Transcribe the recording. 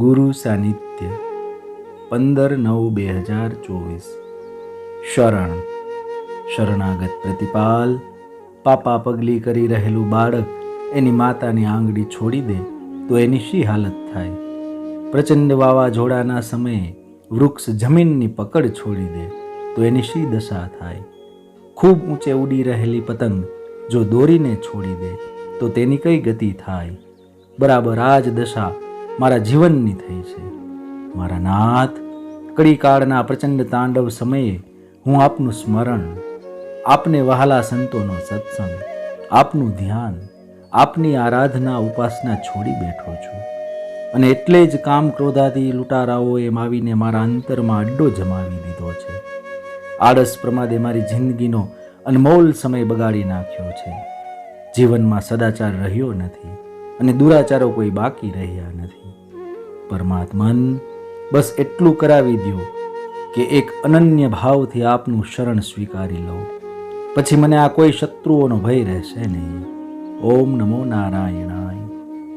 ગુરુ સાનિધ્ય 15/9/2024 શરણ. શરણાગત પ્રતિપાલ. પાપા પગલી કરી રહેલું બાળક એની માતાની આંગળી છોડી દે તો એની શી હાલત થાય? પ્રચંડ વાવાઝોડાના સમયે વૃક્ષ જમીનની પકડ છોડી દે તો એની શી દશા થાય? ખૂબ ઊંચે ઉડી રહેલી પતંગ જો દોરીને છોડી દે તો તેની કઈ ગતિ થાય? બરાબર આ જ દશા મારા જીવનની થઈ છે. મારા નાથ, કડીકાળના પ્રચંડ તાંડવ સમયે હું આપનું સ્મરણ, આપને વહાલા સંતોનો સત્સંગ, આપનું ધ્યાન, આપની આરાધના ઉપાસના છોડી બેઠો છું. અને એટલે જ કામ ક્રોધાદી લૂંટારાઓએ આવીને મારા અંતરમાં અડ્ડો જમાવી દીધો છે. આળસ પ્રમાદે મારી જિંદગીનો અનમોલ સમય બગાડી નાખ્યો છે. જીવનમાં સદાચાર રહ્યો નથી અને દુરાચારો કોઈ બાકી રહ્યા નથી. પરમાત્મન, બસ એટલું કરાવી દો કે એક અનન્ય ભાવથી આપનું શરણ સ્વીકારી લઉં. પછી મને આ કોઈ શત્રુઓનો ભય રહેશે નહીં. ઓમ નમો નારાયણાય.